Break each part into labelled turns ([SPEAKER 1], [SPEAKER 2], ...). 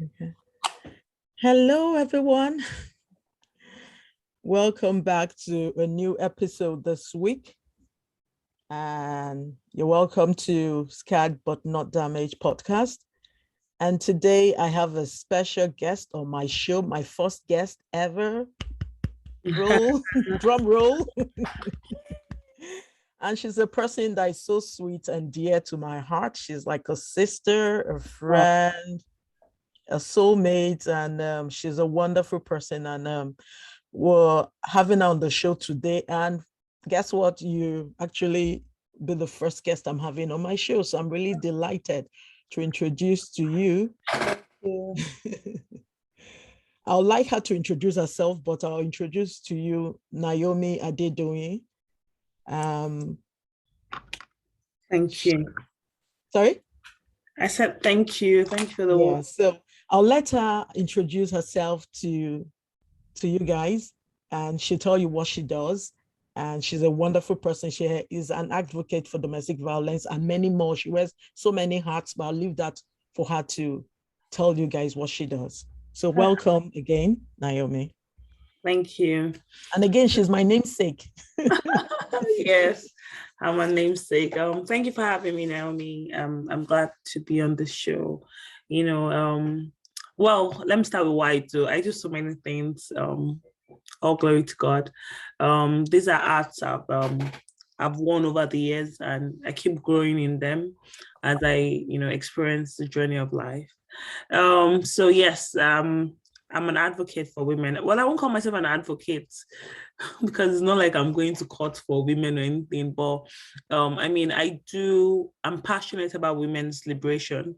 [SPEAKER 1] Okay. Hello, everyone. Welcome back to a new episode this week. And you're welcome to Scared But Not Damaged podcast. And today I have a special guest on my show, my first guest ever. Roll, drum roll. And she's a person that is so sweet and dear to my heart. She's like a sister, a friend, a soulmate, and she's a wonderful person. And we're having her on the show today. And guess what? You actually be the first guest I'm having on my show. So I'm really delighted to introduce to you. I'd like her to introduce herself, but I'll introduce to you Naomi Adedoyin.
[SPEAKER 2] Thank you.
[SPEAKER 1] Sorry?
[SPEAKER 2] I said thank you. Thank you for the
[SPEAKER 1] word. So I'll let her introduce herself to you guys, and she'll tell you what she does. And she's a wonderful person. She is an advocate for domestic violence and many more. She wears so many hats, but I'll leave that for her to tell you guys what she does. So welcome again, Naomi.
[SPEAKER 2] Thank you.
[SPEAKER 1] And again, she's my namesake.
[SPEAKER 2] Yes, I'm a namesake. Thank you for having me, Naomi. I'm glad to be on the show. Well, let me start with what I do. I do so many things. All glory to God. These are arts I've won over the years, and I keep growing in them as I, experience the journey of life. So yes, I'm an advocate for women. Well, I won't call myself an advocate because it's not like I'm going to court for women or anything, but I'm passionate about women's liberation.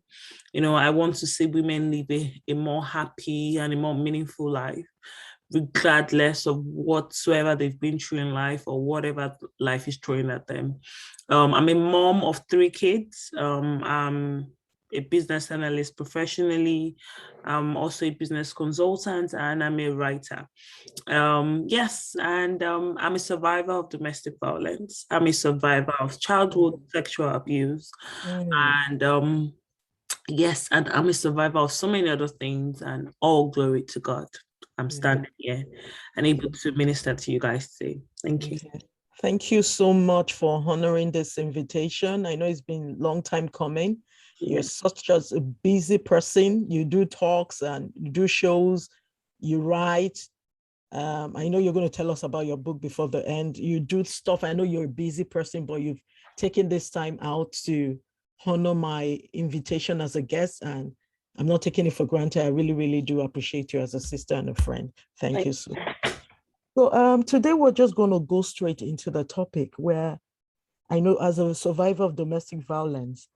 [SPEAKER 2] I want to see women live a more happy and a more meaningful life, regardless of whatsoever they've been through in life or whatever life is throwing at them. I'm a mom of 3 kids. I'm a business analyst professionally. I'm also a business consultant, and I'm a writer. I'm a survivor of domestic violence. I'm a survivor of childhood sexual abuse. And I'm a survivor of so many other things, and all glory to God. I'm standing here and able to minister to you guys today. Thank you.
[SPEAKER 1] Thank you so much for honoring this invitation. I know it's been a long time coming. You're such a busy person. You do talks and you do shows, you write. I know you're going to tell us about your book before the end. You do stuff. I know you're a busy person, but you've taken this time out to honor my invitation as a guest, and I'm not taking it for granted. I really, really do appreciate you as a sister and a friend. Thank you so much. So today we're just going to go straight into the topic where I know as a survivor of domestic violence,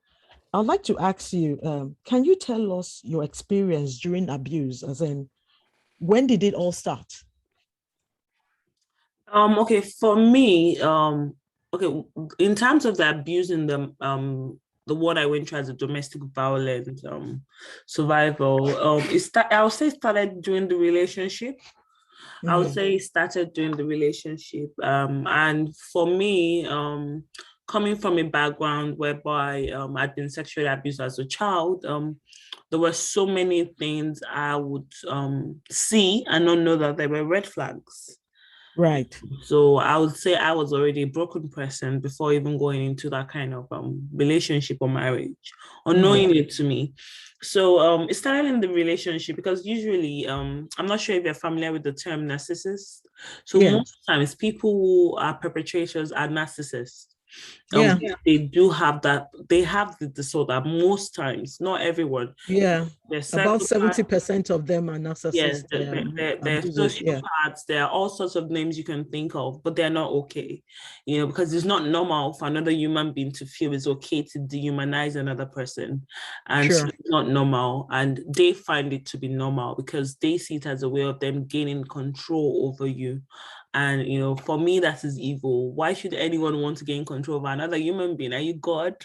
[SPEAKER 1] I'd like to ask you, can you tell us your experience during abuse? As in, when did it all start?
[SPEAKER 2] Okay, for me, in terms of the abuse in the word I went through as a domestic violence survival, I would say it started during the relationship. I would say it started during the relationship. And for me, coming from a background whereby I'd been sexually abused as a child, there were so many things I would see and not know that there were red flags.
[SPEAKER 1] Right.
[SPEAKER 2] So I would say I was already a broken person before even going into that kind of relationship or marriage, unknowingly to me. So it started in the relationship because usually, I'm not sure if you're familiar with the term narcissist. So most times people who are perpetrators are narcissists. They do have that. They have the disorder most times, not everyone.
[SPEAKER 1] Yeah, about 70% of them are narcissists.
[SPEAKER 2] Yes, they're sociopaths. There are all sorts of names you can think of, but they're not okay. Because it's not normal for another human being to feel it's okay to dehumanize another person, and so it's not normal. And they find it to be normal because they see it as a way of them gaining control over you. And, for me, that is evil. Why should anyone want to gain control over another human being? Are you God?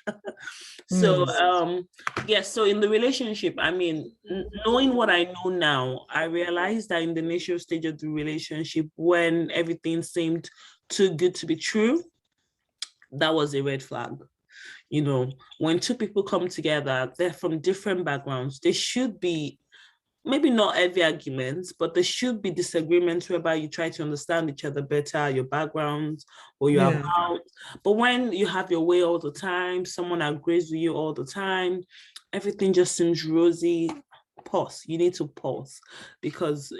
[SPEAKER 2] So in the relationship, knowing what I know now, I realized that in the initial stage of the relationship, when everything seemed too good to be true, that was a red flag. When 2 people come together, they're from different backgrounds. They should be maybe not every argument, but there should be disagreements whereby you try to understand each other better, your backgrounds, or you have out. But when you have your way all the time, someone agrees with you all the time, everything just seems rosy. Pause. You need to pause, because,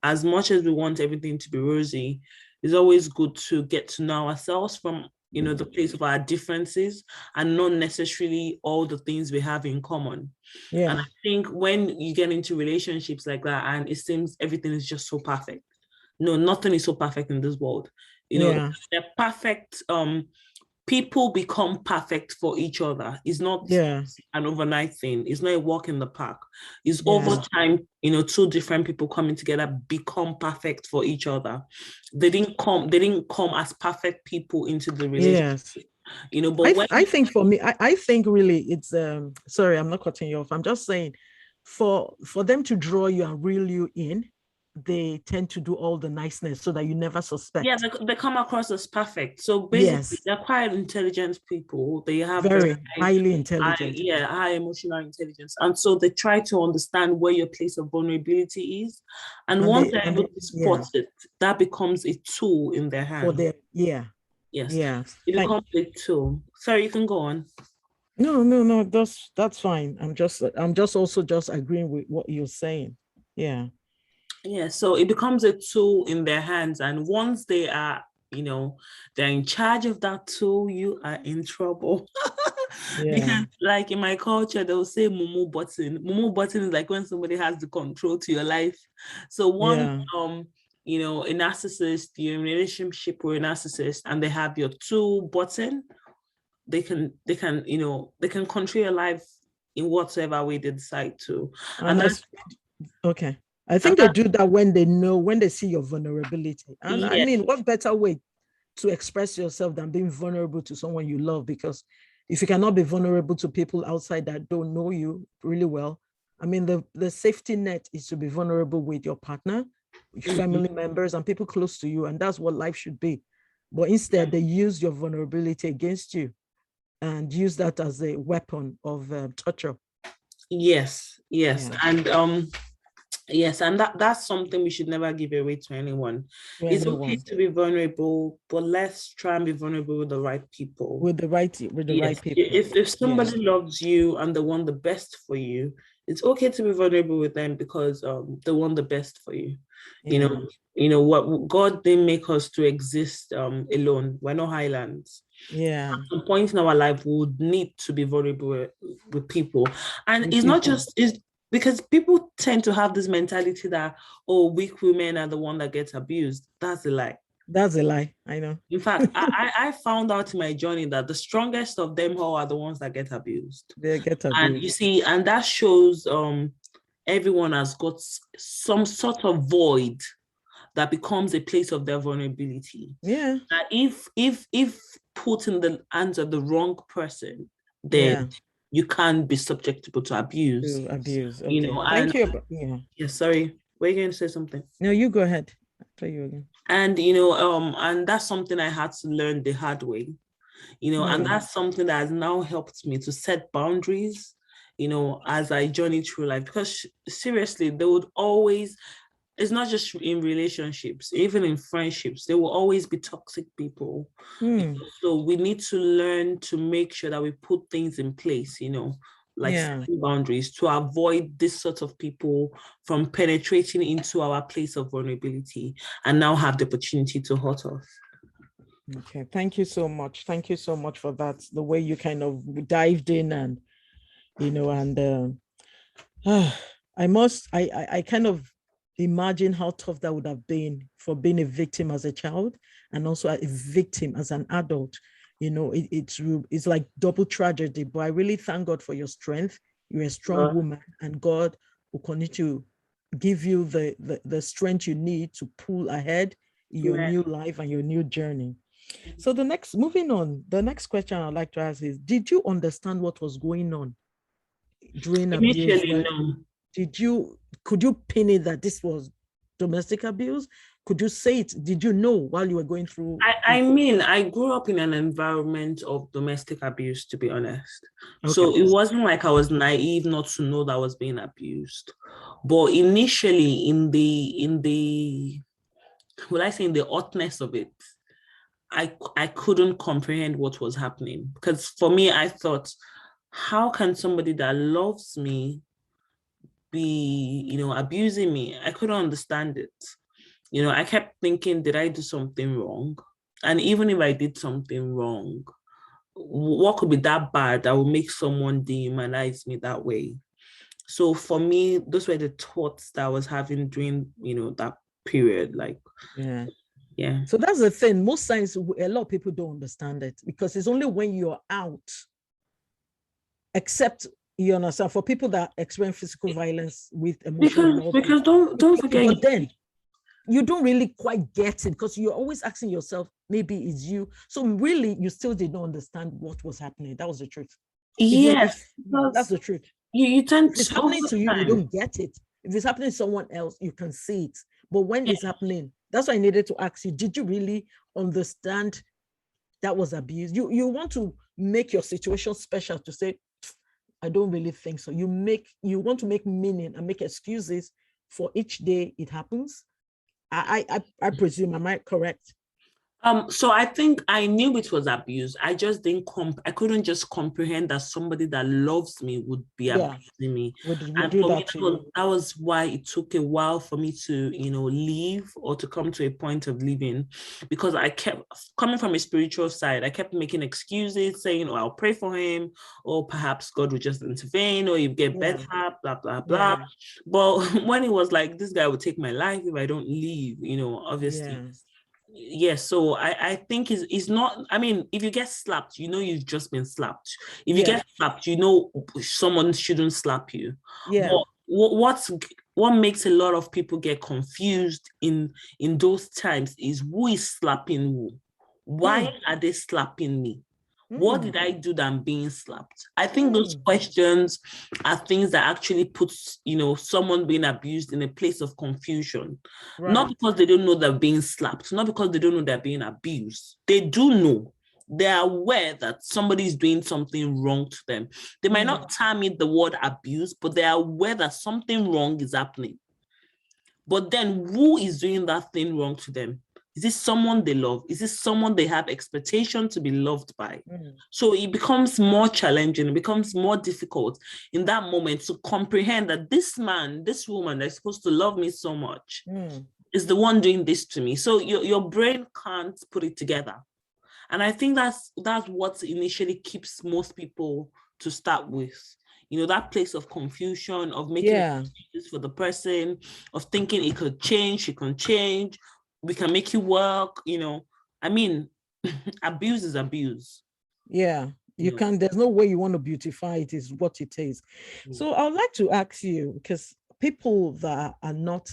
[SPEAKER 2] as much as we want everything to be rosy, it's always good to get to know ourselves from, the place of our differences, and not necessarily all the things we have in common.
[SPEAKER 1] Yeah.
[SPEAKER 2] And I think when you get into relationships like that and it seems everything is just so perfect. No, nothing is so perfect in this world. They're perfect. People become perfect for each other. It's not an overnight thing. It's not a walk in the park. It's over time, two different people coming together become perfect for each other. They didn't come as perfect people into the relationship. But
[SPEAKER 1] I think for me, I think really it's sorry, I'm not cutting you off. I'm just saying for them to draw you and reel you in, they tend to do all the niceness so that you never suspect.
[SPEAKER 2] Yeah, they come across as perfect. So basically, they're quite intelligent people. They have
[SPEAKER 1] very highly intelligent.
[SPEAKER 2] High emotional intelligence. And so they try to understand where your place of vulnerability is. And once they're able to spot it, that becomes a tool in their hands.
[SPEAKER 1] Yes.
[SPEAKER 2] It becomes a tool. Sorry, you can go on.
[SPEAKER 1] No, that's fine. I'm just also agreeing with what you're saying. Yeah,
[SPEAKER 2] so it becomes a tool in their hands, and once they are, they're in charge of that tool, you are in trouble. Because like in my culture, they'll say mumu button. Mumu button is like when somebody has the control to your life. So one a narcissist, you're in a relationship with a narcissist and they have your tool button, they can control your life in whatsoever way they decide to. And that's
[SPEAKER 1] okay. I think they do that when they see your vulnerability. And I mean, what better way to express yourself than being vulnerable to someone you love? Because if you cannot be vulnerable to people outside that don't know you really well, I mean, the safety net is to be vulnerable with your partner, family members, and people close to you. And that's what life should be. But instead, they use your vulnerability against you and use that as a weapon of torture.
[SPEAKER 2] Yes. And and that's something we should never give away to anyone. It's okay to be vulnerable, but let's try and be vulnerable with the right people.
[SPEAKER 1] With the right people.
[SPEAKER 2] If somebody loves you and they want the best for you, it's okay to be vulnerable with them because they want the best for you. What God didn't make us to exist alone. We're not highlands. At some point in our life, we would need to be vulnerable with people. And it's not just because people tend to have this mentality that, weak women are the one that gets abused. That's a lie.
[SPEAKER 1] That's a lie. I know.
[SPEAKER 2] In fact, I found out in my journey that the strongest of them all are the ones that get abused.
[SPEAKER 1] They get abused.
[SPEAKER 2] And you see, and that shows everyone has got some sort of void that becomes a place of their vulnerability.
[SPEAKER 1] Yeah.
[SPEAKER 2] That if put in the hands of the wrong person, then you can't be susceptible to abuse.
[SPEAKER 1] Okay. Thank you.
[SPEAKER 2] Yeah, sorry. Were you going to say something?
[SPEAKER 1] No, you go ahead. I'll tell you again.
[SPEAKER 2] And and that's something I had to learn the hard way. And that's something that has now helped me to set boundaries, as I journey through life. Because seriously, there would always, it's not just in relationships, even in friendships, there will always be toxic people. So we need to learn to make sure that we put things in place, setting boundaries to avoid this sort of people from penetrating into our place of vulnerability and now have the opportunity to hurt us.
[SPEAKER 1] Okay, thank you so much. Thank you so much for that. The way you kind of dived in and, I kind of imagine how tough that would have been for being a victim as a child and also a victim as an adult. It's like double tragedy, but I really thank God for your strength. You're a strong woman, and God will continue to give you the strength you need to pull ahead in your new life and your new journey. So moving on, the next question I'd like to ask is, did you understand what was going on during abuse?
[SPEAKER 2] No.
[SPEAKER 1] Could you pin it that this was domestic abuse? Could you say it? Did you know while you were going through?
[SPEAKER 2] I grew up in an environment of domestic abuse, to be honest. Okay. So it wasn't like I was naive not to know that I was being abused. But initially, in the will I say in the hotness of it, I couldn't comprehend what was happening. Because for me, I thought, how can somebody that loves me be, abusing me? I couldn't understand it. I kept thinking, did I do something wrong? And even if I did something wrong, what could be that bad that will make someone dehumanize me that way? So for me, those were the thoughts that I was having during, that period. Like,
[SPEAKER 1] Yeah.
[SPEAKER 2] yeah.
[SPEAKER 1] So that's the thing. Most times, a lot of people don't understand it because it's only when you're out, except you understand, for people that experience physical violence with emotional and all
[SPEAKER 2] Because
[SPEAKER 1] that.
[SPEAKER 2] don't forget,
[SPEAKER 1] But then you don't really quite get it because you're always asking yourself, maybe it's you. So really, you still did not understand what was happening. That was the truth.
[SPEAKER 2] yes,
[SPEAKER 1] That's the truth.
[SPEAKER 2] you tend
[SPEAKER 1] If it's
[SPEAKER 2] to over
[SPEAKER 1] happening to you, you
[SPEAKER 2] time.
[SPEAKER 1] don't get it. If it's happening to someone else, you can see it. But when it's happening, that's why I needed to ask you, did you really understand that was abuse? You want to make your situation special to say, I don't really think so. You want to make meaning and make excuses for each day it happens. I presume, am I correct?
[SPEAKER 2] So I think I knew it was abuse. I just didn't I couldn't just comprehend that somebody that loves me would be
[SPEAKER 1] Yeah,
[SPEAKER 2] abusing me.
[SPEAKER 1] would
[SPEAKER 2] And
[SPEAKER 1] do
[SPEAKER 2] for me,
[SPEAKER 1] that to you.
[SPEAKER 2] that was why it took a while for me to, leave or to come to a point of leaving, because I kept coming from a spiritual side. I kept making excuses, saying, "Oh, I'll pray for him," or perhaps God will just intervene, or you get better, blah blah blah.
[SPEAKER 1] Yeah.
[SPEAKER 2] But when it was like, this guy will take my life if I don't leave, obviously.
[SPEAKER 1] Yeah.
[SPEAKER 2] Yes, so I think is not. I mean, if you get slapped, you've just been slapped. If you
[SPEAKER 1] Yeah.
[SPEAKER 2] get slapped, someone shouldn't slap you.
[SPEAKER 1] Yeah.
[SPEAKER 2] But what makes a lot of people get confused in those times is, who is slapping who? Why are they slapping me? What did I do that I'm being slapped? I think those questions are things that actually puts, someone being abused in a place of confusion.
[SPEAKER 1] Right.
[SPEAKER 2] Not because they don't know they're being slapped, not because they don't know they're being abused. They do know. They're aware that somebody is doing something wrong to them. They might not term it the word abuse, but they're aware that something wrong is happening. But then who is doing that thing wrong to them? Is this someone they love? Is this someone they have expectation to be loved by? So it becomes more challenging, it becomes more difficult in that moment to comprehend that this man, this woman that's supposed to love me so much is the one doing this to me. So your brain can't put it together. And I think that's what initially keeps most people to start with. That place of confusion, of making excuses for the person, of thinking it could change, she can change, we can make you work. I mean, abuse is abuse.
[SPEAKER 1] Yeah. You can, there's no way you want to beautify it, is what it is. So I would like to ask you, because people that are not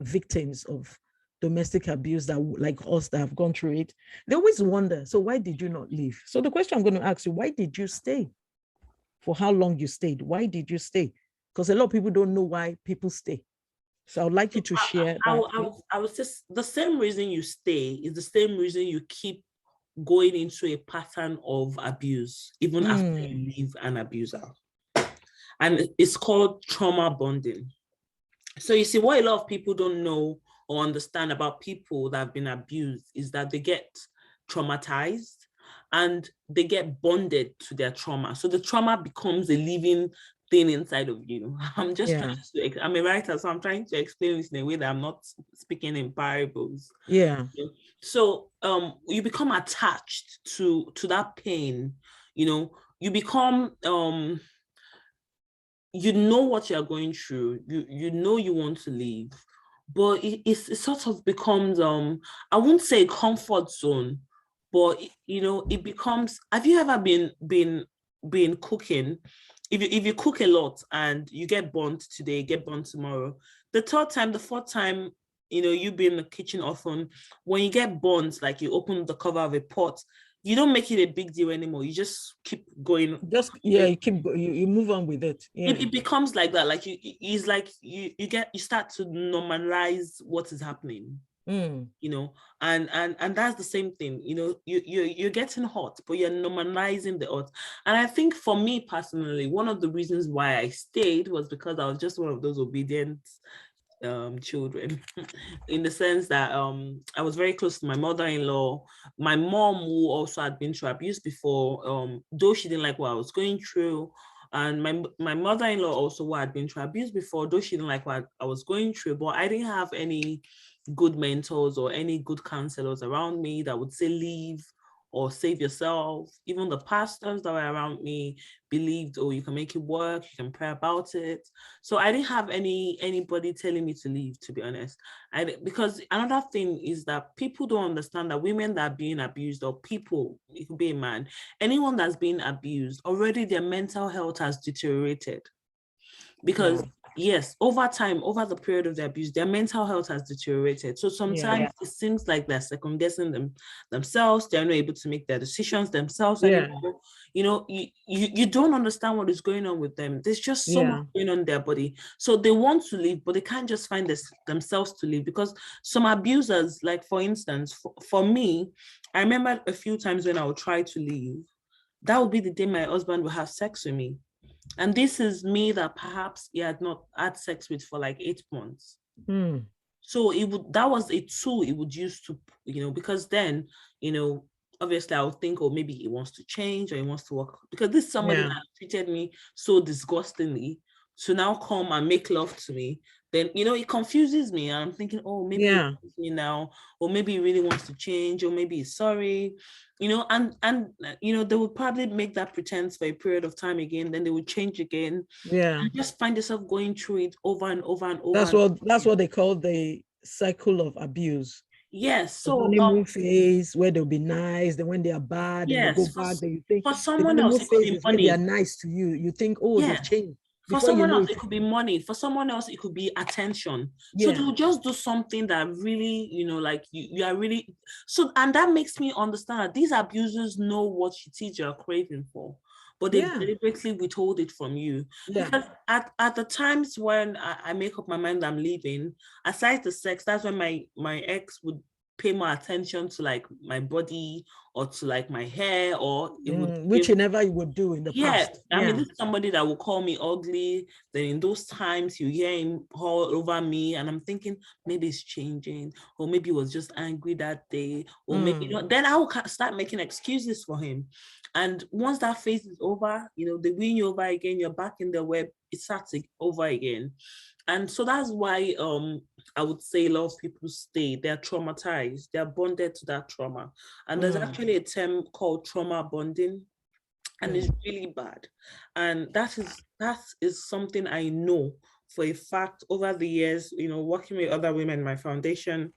[SPEAKER 1] victims of domestic abuse, that like us that have gone through it, they always wonder, so why did you not leave? So the question I'm going to ask you, why did you stay? For how long you stayed? Why did you stay? Because a lot of people don't know why people stay. So I would like you to share that.
[SPEAKER 2] I was just, the same reason you stay is the same reason you keep going into a pattern of abuse, even after you leave an abuser. And it's called trauma bonding. So you see, what a lot of people don't know or understand about people that have been abused is that they get traumatized and they get bonded to their trauma. So the trauma becomes a living thing inside of you. I'm just trying to, I'm a writer, so I'm trying to explain this in a way that I'm not speaking in parables.
[SPEAKER 1] Yeah.
[SPEAKER 2] So you become attached to that pain. You become you know what you're going through. You know you want to leave, but it sort of becomes I won't say comfort zone, but it becomes. Have you ever been cooking? If you cook a lot and you get burnt today, get burnt tomorrow, the third time, the fourth time, you've been in the kitchen often, when you get burnt, like you open the cover of a pot, you don't make it a big deal anymore. You just keep going.
[SPEAKER 1] You move on with it. Yeah.
[SPEAKER 2] It becomes like that. Like you start to normalize what is happening. you know, and that's the same thing, you know, you're getting hot, but you're normalizing the hot. And I think for me personally, one of the reasons why I stayed was because I was just one of those obedient children in the sense that I was very close to my mother-in-law. My mom, who also had been through abuse before, though she didn't like what I was going through, and my mother-in-law also, who had been through abuse before, though she didn't like what I was going through, but I didn't have any good mentors or any good counselors around me that would say leave or save yourself. Even the pastors that were around me believed, oh, you can make it work, you can pray about it. So I didn't have anybody telling me to leave, to be honest. Because another thing is that people don't understand that women that are being abused, or people, it could be a man, anyone that's being abused, already their mental health has deteriorated. Because yes, over time, over the period of the abuse, their mental health has deteriorated. So sometimes it seems like they're second guessing themselves. They're not able to make their decisions themselves anymore. You know, you don't understand what is going on with them. There's just so much going on in their body. So they want to leave, but they can't just find themselves to leave, because some abusers, like for instance, for me, I remember a few times when I would try to leave, that would be the day my husband would have sex with me. And this is me that perhaps he had not had sex with for like 8 months. So that was a tool he would use to, you know, because then, you know, obviously I would think, oh, maybe he wants to change or he wants to work, because this is somebody that treated me so disgustingly, to now come and make love to me. Then, you know, it confuses me. And I'm thinking, oh, maybe he loves me now, or maybe he really wants to change, or maybe he's sorry, you know, and you know, they would probably make that pretense for a period of time again, then they would change again. And just find yourself going through it over and over and over.
[SPEAKER 1] That's what they call the cycle of abuse.
[SPEAKER 2] Yes.
[SPEAKER 1] The
[SPEAKER 2] So
[SPEAKER 1] honeymoon phase, where they'll be nice, then when they are bad and they go
[SPEAKER 2] yes,
[SPEAKER 1] back, then you think
[SPEAKER 2] for
[SPEAKER 1] the
[SPEAKER 2] someone
[SPEAKER 1] honeymoon
[SPEAKER 2] else it could
[SPEAKER 1] phase
[SPEAKER 2] be
[SPEAKER 1] is where they are
[SPEAKER 2] money.
[SPEAKER 1] nice to you. You think, oh,
[SPEAKER 2] Yeah.
[SPEAKER 1] they've changed.
[SPEAKER 2] For
[SPEAKER 1] Before you
[SPEAKER 2] someone
[SPEAKER 1] know
[SPEAKER 2] else,
[SPEAKER 1] it
[SPEAKER 2] it could be money. For someone else, it could be attention. So
[SPEAKER 1] Yeah.
[SPEAKER 2] they'll just do something that really, you know, like you are really so, and that makes me understand that these abusers know what it is you're craving for, but they deliberately withhold it from you. Because at the times when I make up my mind I'm leaving, aside the sex, that's when my ex would pay more attention to like my body or to like my hair, or it would
[SPEAKER 1] which you never would do in the past.
[SPEAKER 2] I mean, this is somebody that will call me ugly. Then in those times, you hear him all over me, and I'm thinking maybe it's changing, or maybe he was just angry that day, or maybe, you know. Then I will start making excuses for him. And once that phase is over, you know, they win you over again. You're back in the web. It starts over again. And so that's why I would say a lot of people stay. They're traumatized. They're bonded to that trauma. And there's actually a term called trauma bonding, and it's really bad. And that is something I know for a fact over the years, you know, working with other women in my foundation,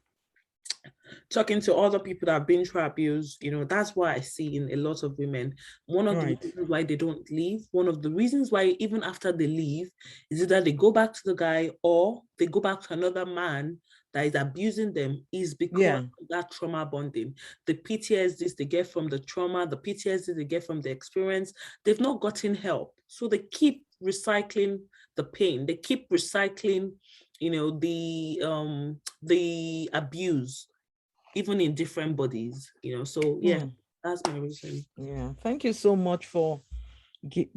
[SPEAKER 2] talking to other people that have been through abuse, you know, that's what I see in a lot of women. One of the reasons why they don't leave, one of the reasons why even after they leave, is either they go back to the guy or they go back to another man that is abusing them, is because of that trauma bonding. The PTSDs they get from the trauma, the PTSD they get from the experience, they've not gotten help. So they keep recycling the pain. They keep recycling, you know, the abuse, even in different bodies, you know. So yeah, that's my reason.
[SPEAKER 1] Yeah, thank you so much for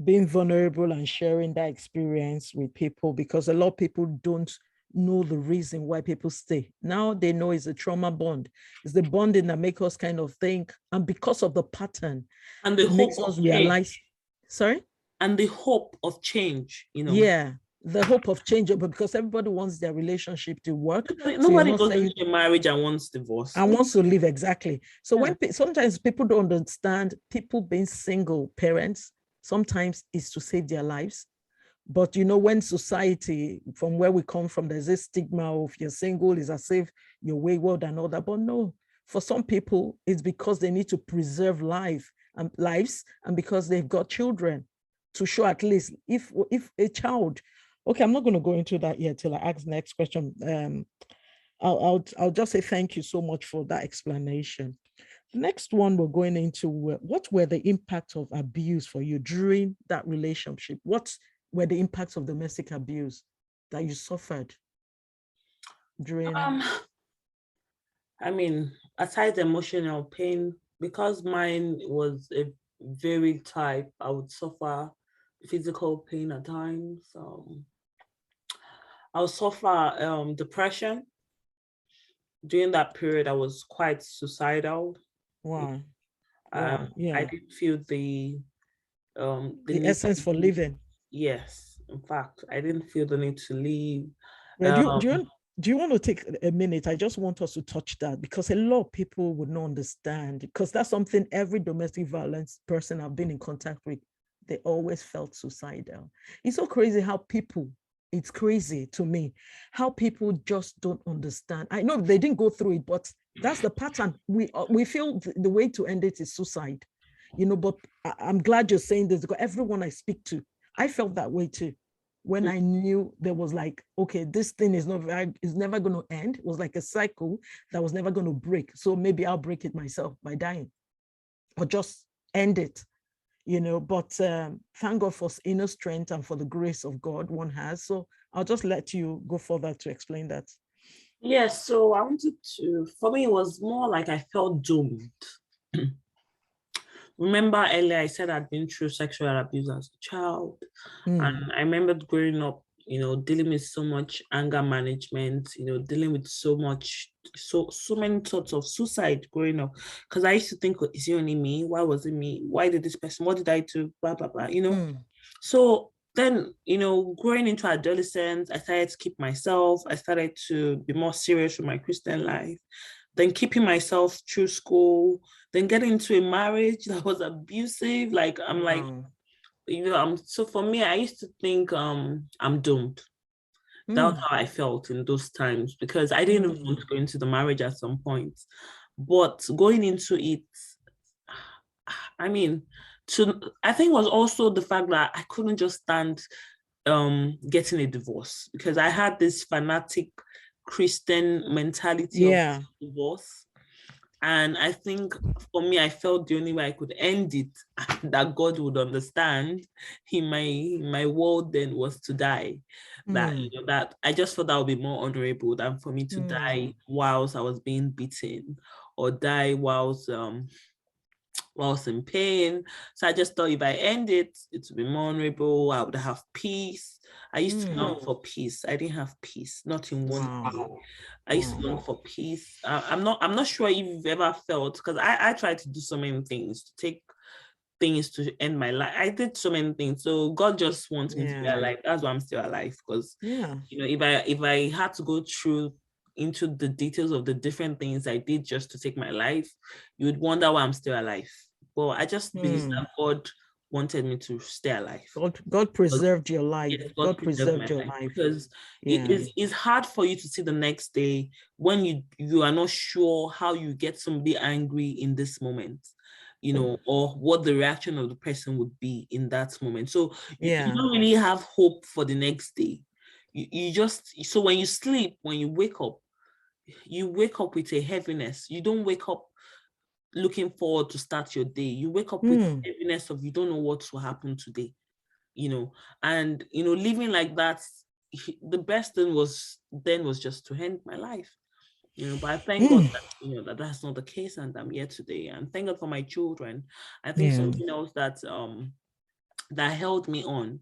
[SPEAKER 1] being vulnerable and sharing that experience with people, because a lot of people don't know the reason why people stay. Now they know it's a trauma bond. It's the bonding that makes us kind of think, and because of the pattern,
[SPEAKER 2] and the
[SPEAKER 1] it
[SPEAKER 2] hope
[SPEAKER 1] makes
[SPEAKER 2] of
[SPEAKER 1] us realize.
[SPEAKER 2] change.
[SPEAKER 1] Sorry?
[SPEAKER 2] And the hope of change, you know.
[SPEAKER 1] Yeah, the hope of change, but because everybody wants their relationship to work.
[SPEAKER 2] Nobody goes into a marriage and wants divorce.
[SPEAKER 1] And wants to live, exactly. So when sometimes people don't understand, people being single parents, sometimes is to save their lives. But you know, when society, from where we come from, there's this stigma of you're single is as if you're wayward and all that. But no, for some people, it's because they need to preserve lives, and because they've got children, to show at least if a child. Okay, I'm not going to go into that yet till I ask the next question. I'll just say thank you so much for that explanation. The next one we're going into, what were the impacts of abuse for you during that relationship? What were the impacts of domestic abuse that you suffered during?
[SPEAKER 2] I mean, aside emotional pain, because mine was a very type, I would suffer physical pain at times. I would suffer depression. During that period, I was quite suicidal.
[SPEAKER 1] Wow. Wow.
[SPEAKER 2] I
[SPEAKER 1] Yeah.
[SPEAKER 2] didn't feel the
[SPEAKER 1] The
[SPEAKER 2] need
[SPEAKER 1] essence
[SPEAKER 2] to
[SPEAKER 1] for
[SPEAKER 2] leave.
[SPEAKER 1] living.
[SPEAKER 2] Yes, in fact, I didn't feel the need to leave.
[SPEAKER 1] Yeah,
[SPEAKER 2] Um,
[SPEAKER 1] do you want to take a minute? I just want us to touch that because a lot of people would not understand because that's something every domestic violence person I've been in contact with, they always felt suicidal. It's so crazy how people, it's crazy to me, how people just don't understand. I know they didn't go through it, but that's the pattern. We feel the way to end it is suicide, but I'm glad you're saying this because everyone I speak to, I felt that way too when I knew there was like, okay, this thing is never going to end. It was like a cycle that was never going to break. So maybe I'll break it myself by dying or just end it, But thank God for inner strength and for the grace of God one has. So I'll just let you go further to explain that.
[SPEAKER 2] yes, so I wanted to, for me, it was more like I felt doomed. Remember earlier I said I'd been through sexual abuse as a child, and
[SPEAKER 1] Mm,
[SPEAKER 2] I remembered growing up, dealing with so much anger management, dealing with so many thoughts of suicide growing up. Because I used to think, is it only me? Why was it me? Why did this person? What did I do? Blah blah blah.
[SPEAKER 1] mm,
[SPEAKER 2] So then, growing into adolescence, I started to keep myself. I started to be more serious with my Christian life, then keeping myself through school, then getting into a marriage that was abusive. Like I'm like,
[SPEAKER 1] wow.
[SPEAKER 2] I'm so for me, I used to think I'm doomed. That's
[SPEAKER 1] Mm,
[SPEAKER 2] how I felt in those times because I didn't even want
[SPEAKER 1] mm,
[SPEAKER 2] to go into the marriage at some point. But going into it, I mean, I think was also the fact that I couldn't just stand getting a divorce because I had this fanatic Christian mentality of
[SPEAKER 1] yeah.
[SPEAKER 2] divorce. And I think for me, I felt the only way I could end it, that God would understand in my world then was to die.
[SPEAKER 1] Mm,
[SPEAKER 2] That I just thought that would be more honorable than for me to
[SPEAKER 1] mm,
[SPEAKER 2] die whilst I was being beaten or die whilst in pain. So I just thought if I end it, it would be more honorable. I would have peace. I used to long
[SPEAKER 1] mm.
[SPEAKER 2] for peace. I didn't have peace, not in one
[SPEAKER 1] Wow.
[SPEAKER 2] day. I used to
[SPEAKER 1] Wow.
[SPEAKER 2] long for peace. I'm not sure if you've ever felt because I tried to do so many things to take things to end my life. I did so many things. So God just wants me to be
[SPEAKER 1] Yeah.
[SPEAKER 2] alive. That's why I'm still alive. Because
[SPEAKER 1] Yeah.
[SPEAKER 2] if I had to go through into the details of the different things I did just to take my life, you would wonder why I'm still alive. But I just believe
[SPEAKER 1] Mm.
[SPEAKER 2] that God wanted me to stay alive.
[SPEAKER 1] God preserved your life.
[SPEAKER 2] Yes, God
[SPEAKER 1] God
[SPEAKER 2] preserve my
[SPEAKER 1] preserved your
[SPEAKER 2] life
[SPEAKER 1] life.
[SPEAKER 2] because it
[SPEAKER 1] Yeah.
[SPEAKER 2] is it's hard for you to see the next day when you are not sure how you get somebody angry in this moment, or what the reaction of the person would be in that moment. So you
[SPEAKER 1] Yeah.
[SPEAKER 2] don't really have hope for the next day. You just so when you sleep, when you wake up with a heaviness. You don't wake up looking forward to start your day. You wake up with
[SPEAKER 1] Mm.
[SPEAKER 2] heaviness of you don't know what will happen today you know, and living like that, the best thing was just to end my life, but I thank God
[SPEAKER 1] Mm.
[SPEAKER 2] that that's not the case, and I'm here today, and thank God for my children. I think
[SPEAKER 1] Yeah.
[SPEAKER 2] something else that held me on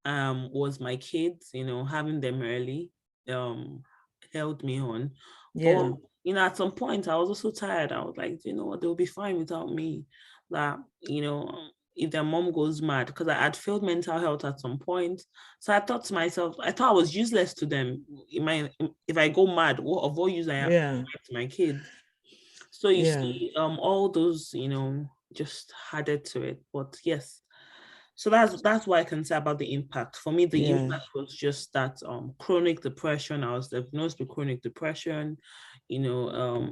[SPEAKER 2] was my kids, having them early um held me on. But
[SPEAKER 1] Yeah.
[SPEAKER 2] at some point I was also tired. I was like, you know what, they'll be fine without me. That if their mom goes mad, because I had failed mental health at some point. So I thought to myself, I thought I was useless to them. If I go mad, of what use I am
[SPEAKER 1] Yeah.
[SPEAKER 2] to my kids? So you
[SPEAKER 1] Yeah.
[SPEAKER 2] see, all those, just added to it. But yes, so that's what I can say about the impact. For me, the
[SPEAKER 1] Yeah.
[SPEAKER 2] impact was just that chronic depression. I was diagnosed with chronic depression. You know,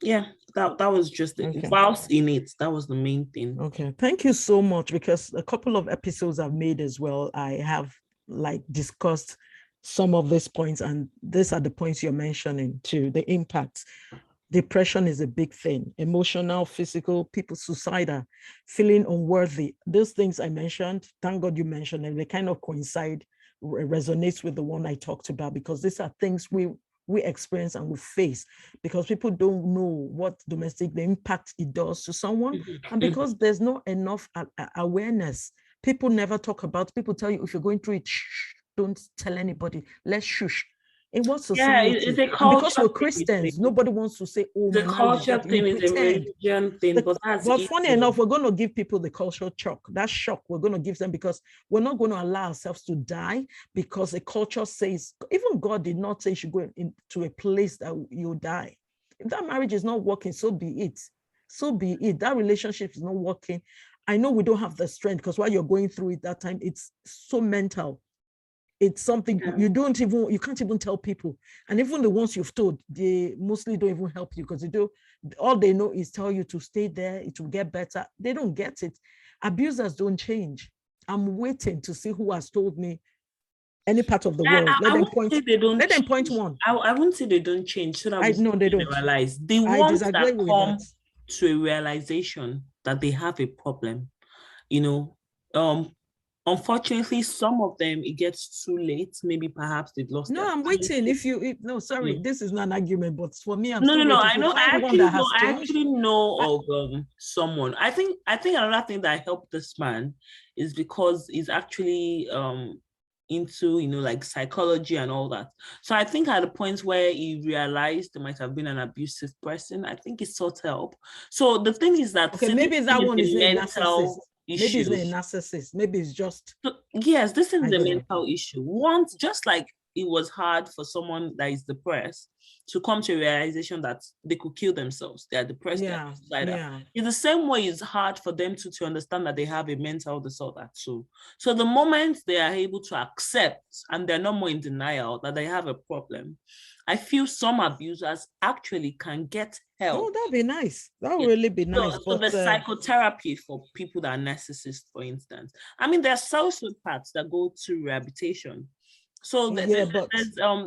[SPEAKER 2] yeah, that was just it.
[SPEAKER 1] Okay.
[SPEAKER 2] Whilst in it, that was the main thing.
[SPEAKER 1] Okay. Thank you so much because a couple of episodes I've made as well, I have like discussed some of these points, and these are the points you're mentioning too, the impact. Depression is a big thing, emotional, physical, people suicidal, feeling unworthy. Those things I mentioned, thank God you mentioned, and they kind of coincide, resonates with the one I talked about, because these are things we we experience and we face, because people don't know what domestic, the impact it does to someone. And because there's not enough awareness, people never talk about, people tell you if you're going through it, shh, don't tell anybody, let's shush. In what society?
[SPEAKER 2] It's a
[SPEAKER 1] and because
[SPEAKER 2] culture
[SPEAKER 1] we're Christians, nobody wants to say, oh,
[SPEAKER 2] the
[SPEAKER 1] my marriage is
[SPEAKER 2] culture
[SPEAKER 1] that. You
[SPEAKER 2] thing is a religion thing, but that's
[SPEAKER 1] but funny enough, we're going to give people the cultural shock. That shock we're going to give them, because we're not going to allow ourselves to die, because the culture says, even God did not say you should go into a place that you die. If that marriage is not working, so be it. So be it. That relationship is not working. I know we don't have the strength, because while you're going through it that time, it's so mental. It's something you can't even tell people. And even the ones you've told, they mostly don't even help you, because all they know is tell you to stay there, it will get better. They don't get it. Abusers don't change. I'm waiting to see who has told me any part of the world. Let them point one.
[SPEAKER 2] I wouldn't say they don't change. So that
[SPEAKER 1] they don't
[SPEAKER 2] realize. The ones that come to a realization that they have a problem, unfortunately, some of them, it gets too late. Maybe perhaps they've lost.
[SPEAKER 1] No, I'm waiting. This is not an argument, but for me, I'm
[SPEAKER 2] no.
[SPEAKER 1] I
[SPEAKER 2] know. I actually know of someone. I think another thing that helped this man is because he's actually into like psychology and all that. So I think at the point where he realized there might have been an abusive person, I think he sought help. So the thing is that
[SPEAKER 1] maybe that one is a narcissist.
[SPEAKER 2] Issues.
[SPEAKER 1] Maybe it's a narcissist. Maybe it's just.
[SPEAKER 2] Yes, this is the mental issue. Once, just like it was hard for someone that is depressed to come to a realization that they could kill themselves, they are depressed, in the same way, it's hard for them to understand that they have a mental disorder too. So the moment they are able to accept and they're no more in denial that they have a problem, I feel some abusers actually can get help.
[SPEAKER 1] Oh, that'd be nice. That would really be nice.
[SPEAKER 2] So the psychotherapy for people that are narcissists, for instance. I mean, there are sociopaths that go to rehabilitation. So there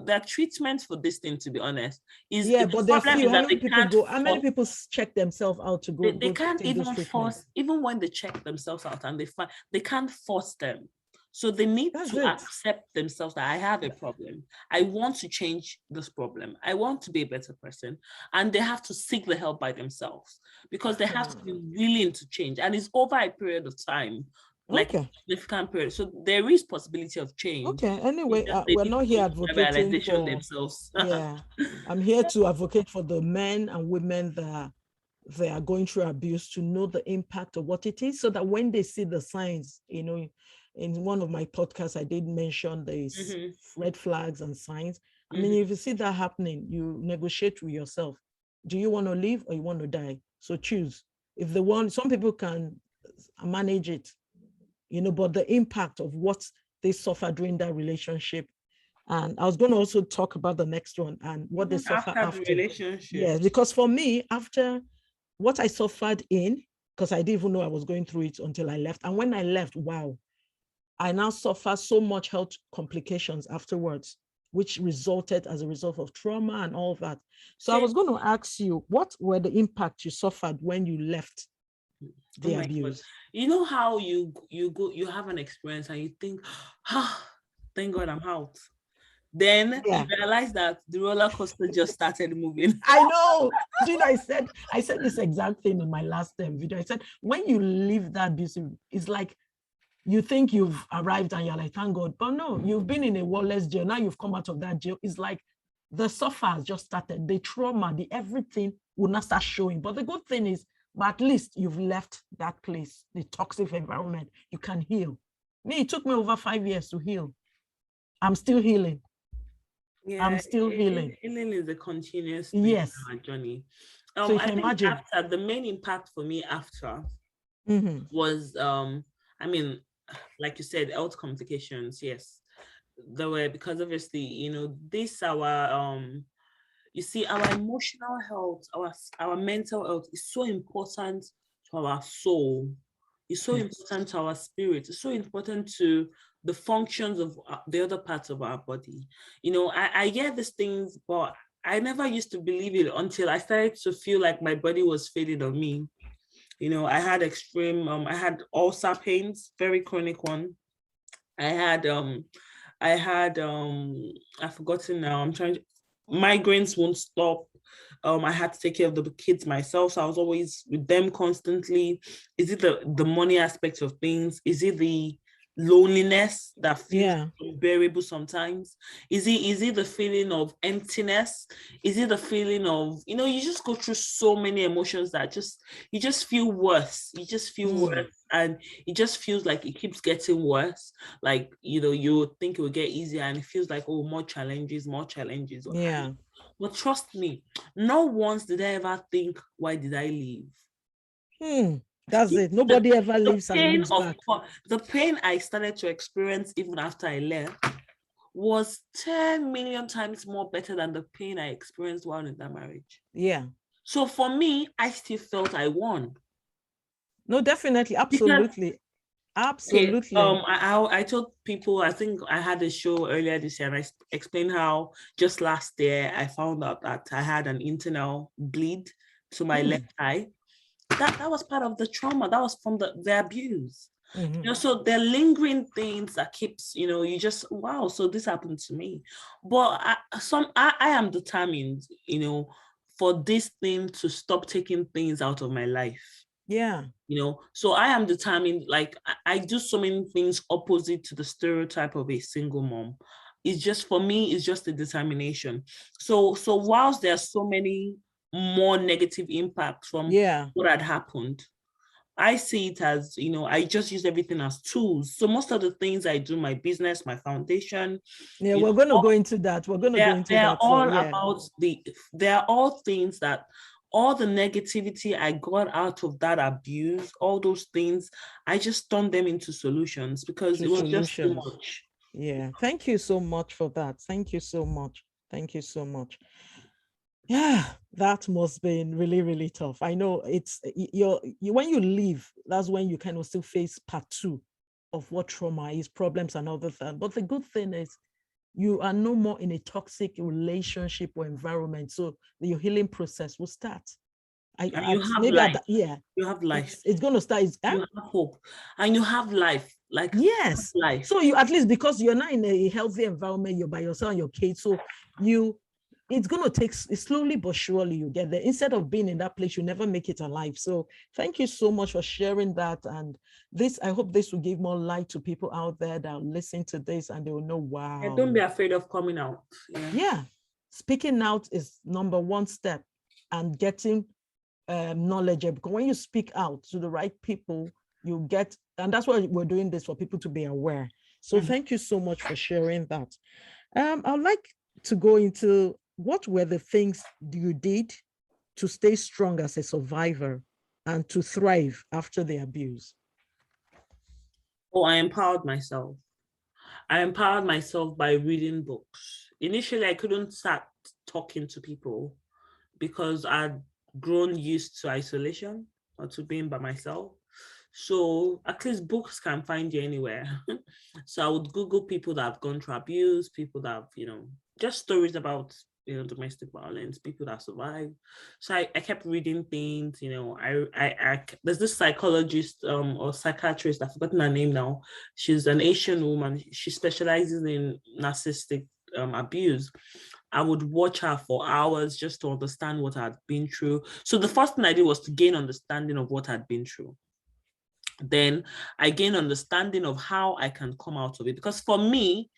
[SPEAKER 2] are treatments for this thing, to be honest.
[SPEAKER 1] But there are few. How many people check themselves out to go?
[SPEAKER 2] They can't even force, even when they check themselves out and they can't force them. So they need to accept themselves that I have a problem. I want to change this problem. I want to be a better person. And they have to seek the help by themselves, because they have to be willing to change. And it's over a period of time, like a significant period. So there is possibility of change.
[SPEAKER 1] Okay, anyway, we're not here advocating for
[SPEAKER 2] themselves.
[SPEAKER 1] I'm here to advocate for the men and women that they are going through abuse, to know the impact of what it is, so that when they see the signs, in one of my podcasts, I did mention these red flags and signs. I mean, if you see that happening, you negotiate with yourself. Do you want to live or you want to die? So choose. If some people can manage it, but the impact of what they suffer during that relationship. And I was going to also talk about the next one and what they suffer after
[SPEAKER 2] the relationship.
[SPEAKER 1] Yes, because for me, after what I suffered because I didn't even know I was going through it until I left. And when I left, wow, I now suffer so much health complications afterwards, which resulted as a result of trauma and all that. So I was going to ask you, what were the impacts you suffered when you left the abuse?
[SPEAKER 2] God. You know how you have an experience and you think, thank God I'm out. Then you realize that the roller coaster just started moving.
[SPEAKER 1] I know. Dude, I said this exact thing in my last video. I said, when you leave that abusive, it's like you think you've arrived and you're like, thank God. But no, you've been in a warless jail. Now you've come out of that jail. It's like the suffer has just started. The trauma, the everything will not start showing. But the good thing is, but at least you've left that place, the toxic environment. You can heal. It took me over 5 years to heal. I'm still healing.
[SPEAKER 2] Yeah,
[SPEAKER 1] I'm still healing.
[SPEAKER 2] Healing is a continuous journey.
[SPEAKER 1] So you can imagine.
[SPEAKER 2] The main impact for me after was, I mean, like you said, health complications. Yes, there were, because obviously, this you see, our emotional health, our mental health is so important to our soul. It's so important to our spirit. It's so important to the functions of the other parts of our body. I hear these things, but I never used to believe it until I started to feel like my body was failing on me. I had extreme, I had ulcer pains, very chronic one. I've forgotten now. migraines won't stop. I had to take care of the kids myself, so I was always with them constantly. Is it the money aspect of things? Is it the loneliness that feels unbearable sometimes? Is it the feeling of emptiness? Is it the feeling of, you just go through so many emotions that you just feel worse. You just feel worse, and it just feels like it keeps getting worse. Like, you think it will get easier, and it feels like, oh, more challenges.
[SPEAKER 1] Yeah.
[SPEAKER 2] But trust me, not once did I ever think, why did I leave?
[SPEAKER 1] That's it. Nobody ever leaves and looks back.
[SPEAKER 2] The pain I started to experience even after I left was 10 million times more better than the pain I experienced while in that marriage.
[SPEAKER 1] Yeah.
[SPEAKER 2] So for me, I still felt I won.
[SPEAKER 1] No, definitely. Absolutely. Absolutely.
[SPEAKER 2] Okay, I told people, I think I had a show earlier this year, and I explained how just last year I found out that I had an internal bleed to my left eye. That was part of the trauma. That was from the abuse. So they're lingering things that keeps, you just, wow, so this happened to me. But I am determined, for this thing to stop taking things out of my life.
[SPEAKER 1] Yeah.
[SPEAKER 2] So I am determined, like I do so many things opposite to the stereotype of a single mom. It's just, for me, it's just a determination. So whilst there are so many more negative impacts from what had happened, I see it as, I just use everything as tools. So most of the things I do, my business, my foundation.
[SPEAKER 1] Yeah, we're going to go into that. We're going to go into that.
[SPEAKER 2] They're all things that, all the negativity I got out of that abuse, all those things, I just turned them into solutions because it was just too much.
[SPEAKER 1] Yeah. Thank you so much for that. Thank you so much. Thank you so much. Yeah, that must be really, really tough. I know it's when you leave, that's when you kind of still face part 2 of what trauma is, problems and other things. But the good thing is you are no more in a toxic relationship or environment. So your healing process will start.
[SPEAKER 2] You have life.
[SPEAKER 1] It's going to start.
[SPEAKER 2] You have hope, and you have life. Like,
[SPEAKER 1] yes,
[SPEAKER 2] life.
[SPEAKER 1] So you, at least because you're not in a healthy environment, you're by yourself and your kids. So it's going to take slowly but surely you get there. Instead of being in that place, you never make it alive. So thank you so much for sharing that. And I hope this will give more light to people out there that will listen to this and they will know, wow.
[SPEAKER 2] Yeah, don't be afraid of coming out.
[SPEAKER 1] Yeah. Speaking out is number 1 step, and getting knowledgeable. Because when you speak out to the right people, you get, and that's why we're doing this, for people to be aware. So thank you so much for sharing that. I'd like to go into, what were the things you did to stay strong as a survivor and to thrive after the abuse?
[SPEAKER 2] Oh, I empowered myself. I empowered myself by reading books. Initially, I couldn't start talking to people because I'd grown used to isolation or to being by myself. So at least books can find you anywhere. So I would Google people that have gone through abuse, people that have, just stories about, domestic violence, people that survived. So I kept reading things, there's this psychologist or psychiatrist, I've forgotten her name now. She's an Asian woman. She specializes in narcissistic abuse. I would watch her for hours just to understand what I'd been through. So the first thing I did was to gain understanding of what I'd been through. Then I gained understanding of how I can come out of it. Because for me,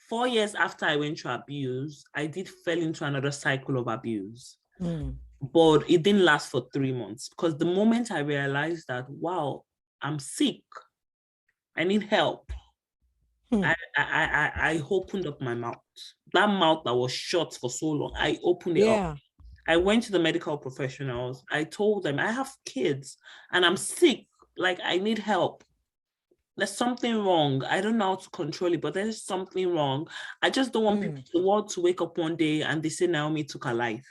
[SPEAKER 2] 4 years after I went through abuse, I did fell into another cycle of abuse. But it didn't last for 3 months, because the moment I realized that, wow, I'm sick, I need help, I opened up my mouth. That mouth that was shut for so long, I opened it up. I went to the medical professionals. I told them, I have kids and I'm sick. Like, I need help. There's something wrong. I don't know how to control it, but there's something wrong. I just don't want people, the world, to wake up one day and they say Naomi took her life.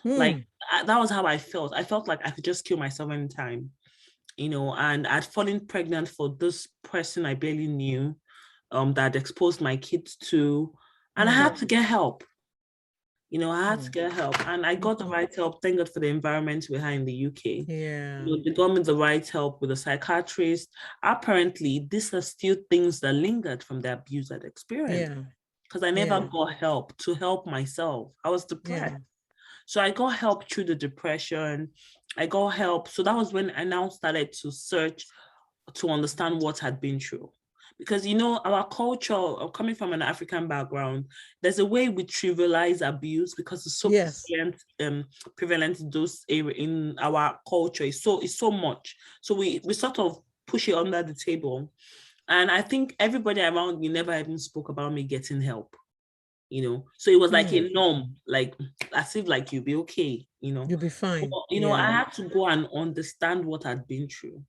[SPEAKER 2] Like, that was how I felt. I felt like I could just kill myself anytime, and I'd fallen pregnant for this person I barely knew, that I'd exposed my kids to, and I had to get help. I had to get help, and I got the right help. Thank God for the environment we had in the UK. They got me the right help with a psychiatrist. Apparently, these are still things that lingered from the abuse I'd experienced. because I never got help to help myself. I was depressed. So I got help through the depression. I got help. So that was when I now started to search to understand what had been through. Because, you know, our culture, coming from an African background, there's a way we trivialize abuse because it's so prevalent in those areas in our culture. It's so much. So we sort of push it under the table. And I think everybody around me never even spoke about me getting help, you know. So it was like a norm, like as if like you'll be okay, you know.
[SPEAKER 1] You'll be fine.
[SPEAKER 2] But, you know, I had to go and understand what I'd been through.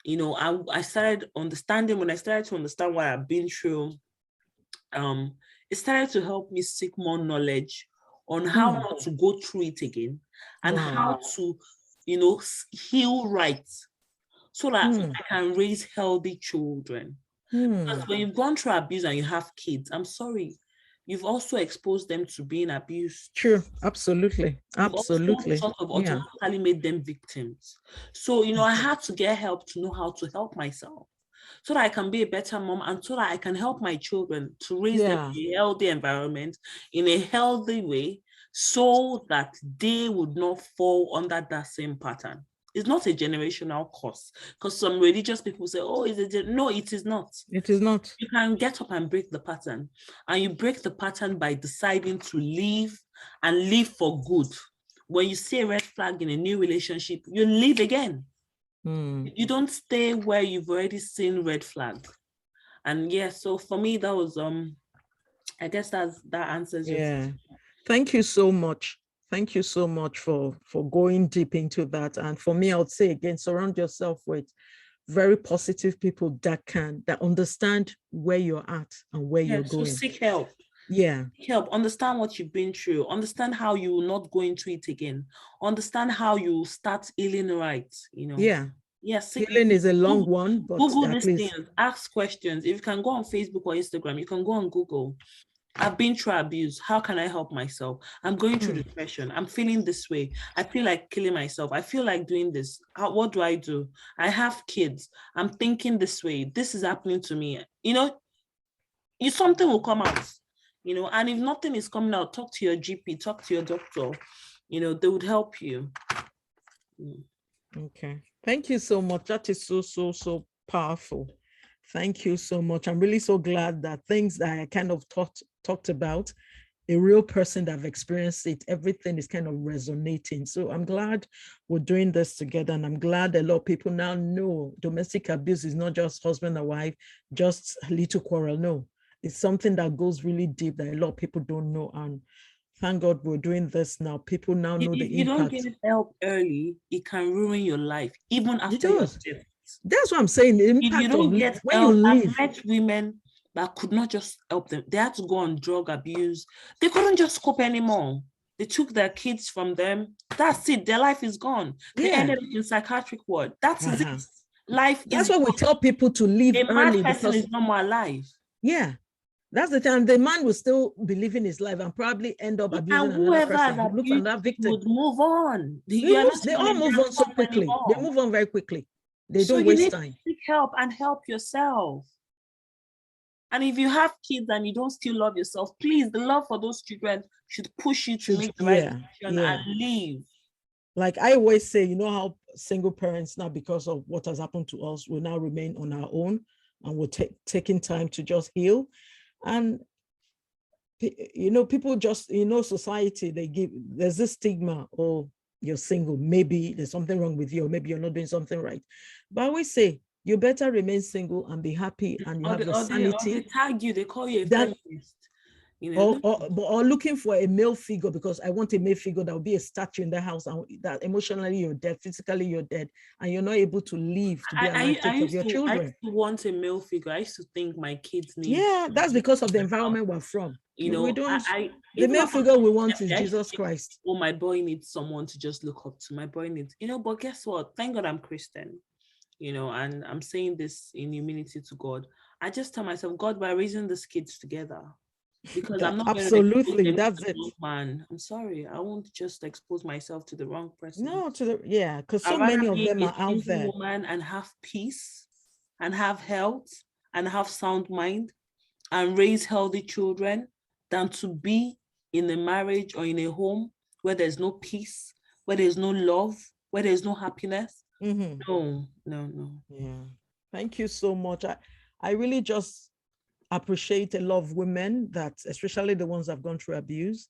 [SPEAKER 2] You know, I started understanding, when I started to understand what I've been through, it started to help me seek more knowledge on how not to go through it again and how to, you know, heal right so that I can raise healthy children. Because when you've gone through abuse and you have kids, I'm sorry, you've also exposed them to being abused.
[SPEAKER 1] True, absolutely.
[SPEAKER 2] You've also sort of automatically made them victims. So, you know, I had to get help to know how to help myself so that I can be a better mom and so that I can help my children to raise them in a healthy environment, in a healthy way, so that they would not fall under that same pattern. It's not a generational curse, because some religious people say, oh, no, it is not.
[SPEAKER 1] It is not.
[SPEAKER 2] You can get up and break the pattern, and you break the pattern by deciding to leave and live for good. When you see a red flag in a new relationship, you leave again. You don't stay where you've already seen red flag. And so for me, that was I guess that answers your question.
[SPEAKER 1] Thank you so much. Thank you so much for going deep into that. And for me, I would say again, surround yourself with very positive people that understand where you're at and where you're going.
[SPEAKER 2] So seek help. Help, understand what you've been through, understand how you will not go into it again, understand how you start healing right, you know.
[SPEAKER 1] Healing is a long one, but
[SPEAKER 2] Google these things, ask questions. If you can go on Facebook or Instagram, you can go on Google. I've been through abuse. How can I help myself? I'm going through depression. I'm feeling this way. I feel like killing myself. I feel like doing this. What do I do? I have kids. I'm thinking this way. This is happening to me. You know, something will come out, you know, and if nothing is coming out, talk to your GP, talk to your doctor, you know, they would help you.
[SPEAKER 1] Okay. Thank you so much. That is so powerful. Thank you so much. I'm really so glad that things that I kind of talked about, a real person that have experienced it, everything is kind of resonating. So I'm glad we're doing this together. And I'm glad a lot of people now know domestic abuse is not just husband and wife, just a little quarrel. No, it's something that goes really deep that a lot of people don't know. And thank God we're doing this now. People now know the impact. If
[SPEAKER 2] you don't get help early, it can ruin your life, even after your death.
[SPEAKER 1] That's what I'm saying. The impact
[SPEAKER 2] if you don't get
[SPEAKER 1] when
[SPEAKER 2] help,
[SPEAKER 1] you leave.
[SPEAKER 2] I've met women that could not just help them. They had to go on drug abuse. They couldn't just cope anymore. They took their kids from them. That's it. Their life is gone. They ended up in psychiatric ward. That's it. Life.
[SPEAKER 1] That's why we tell people to leave early.
[SPEAKER 2] A mad person is not more alive.
[SPEAKER 1] Yeah. That's the time the man will still be living his life and probably end up abusing another person. Look for that victim.
[SPEAKER 2] Would move on.
[SPEAKER 1] They all move on so quickly. Anymore. They move on very quickly. They don't waste time.
[SPEAKER 2] Seek help and help yourself. And if you have kids and you don't still love yourself, please, the love for those children should push you to make the right decision and leave.
[SPEAKER 1] Like I always say, you know how single parents now, because of what has happened to us, will now remain on our own and we're taking time to just heal. And you know, people just, you know, society, there's this stigma, oh, you're single, maybe there's something wrong with you, or maybe you're not doing something right. But I always say, you better remain single and be happy, and you have the sanity.
[SPEAKER 2] They tag you, they call you a feminist. You
[SPEAKER 1] know? or looking for a male figure, because I want a male figure that will be a statue in the house, and that emotionally you're dead, physically you're dead, and you're not able to leave to be alive, take care of your children.
[SPEAKER 2] I used to want a male figure. I used to think my kids need.
[SPEAKER 1] Yeah, that's because of the environment we're from.
[SPEAKER 2] You know,
[SPEAKER 1] we don't. The male figure we want is Jesus Christ.
[SPEAKER 2] Oh, my boy needs someone to just look up to. My boy needs, you know. But guess what? Thank God I'm Christian. You know, and I'm saying this in humility to God. I just tell myself, God, we're raising these kids together. Because I'm not
[SPEAKER 1] absolutely that's it,
[SPEAKER 2] man. I'm sorry, I won't just expose myself to the wrong person.
[SPEAKER 1] No, because so many of them are out there.
[SPEAKER 2] Woman and have peace, and have health, and have sound mind, and raise healthy children than to be in a marriage or in a home where there's no peace, where there's no love, where there's no happiness. No.
[SPEAKER 1] Yeah. Thank you so much. I really just appreciate a lot of women that, especially the ones that have gone through abuse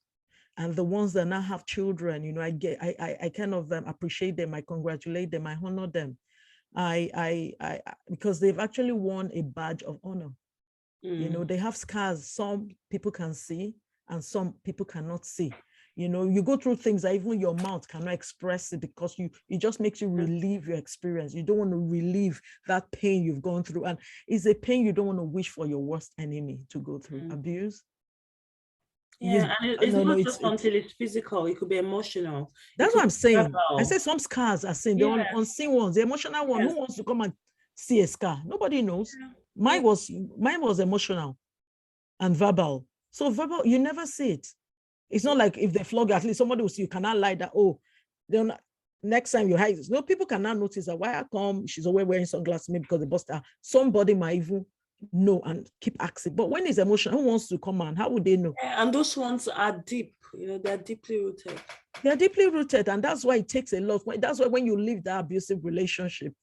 [SPEAKER 1] and the ones that now have children. I kind of appreciate them. I congratulate them. I honor them. I because they've actually won a badge of honor. They have scars some people can see and some people cannot see. You go through things that even your mouth cannot express it, because it just makes you relieve your experience. You don't want to relieve that pain you've gone through, and it's a pain you don't want to wish for your worst enemy to go through. Abuse.
[SPEAKER 2] Yeah, and it's not just until it's physical. It could be emotional.
[SPEAKER 1] That's what I'm saying. I said some scars are seen. The unseen ones, the emotional one. Who wants to come and see a scar? Nobody knows. Mine was emotional and verbal. So verbal, you never see it. It's not like if they flog, at least somebody will see. You cannot lie that, then next time you hide this. No, people cannot notice that. Why I come, she's always wearing sunglasses, maybe because they bust her. Somebody might even know and keep asking. But when it's emotional, who wants to come on? How would they know?
[SPEAKER 2] And those ones are deep. They're deeply rooted.
[SPEAKER 1] They're deeply rooted, and that's why it takes a lot. That's why when you leave that abusive relationship,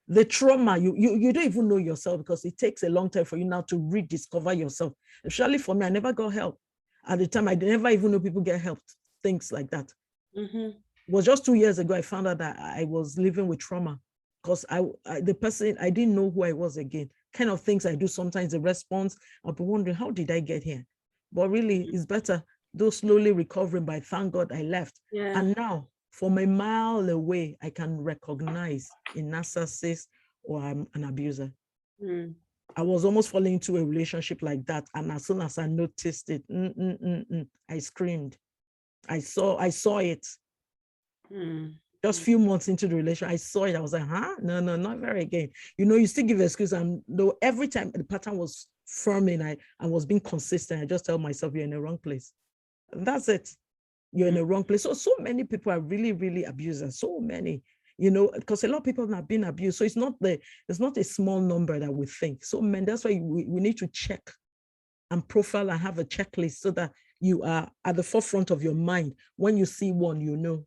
[SPEAKER 1] the trauma, you don't even know yourself, because it takes a long time for you now to rediscover yourself. Especially for me, I never got help. At the time, I never even know people get helped, things like that. It was just 2 years ago, I found out that I was living with trauma, because the person, I didn't know who I was again. Kind of things I do sometimes, the response, I'll be wondering, how did I get here? But really, it's better, though slowly recovering, but thank God I left.
[SPEAKER 2] Yeah.
[SPEAKER 1] And now, from a mile away, I can recognize a narcissist or an abuser. I was almost falling into a relationship like that, and as soon as I noticed it, I screamed. I saw it. Just a few months into the relationship, I saw it. I was like, no, not very again. You still give excuse, and though every time the pattern was firming, I was being consistent. I just tell myself, you're in the wrong place. And that's it. You're in the wrong place. So many people are really, really abusers. So many. Because a lot of people have been abused. So it's not a small number that we think. So man, that's why we need to check and profile and have a checklist, so that you are at the forefront of your mind. When you see one,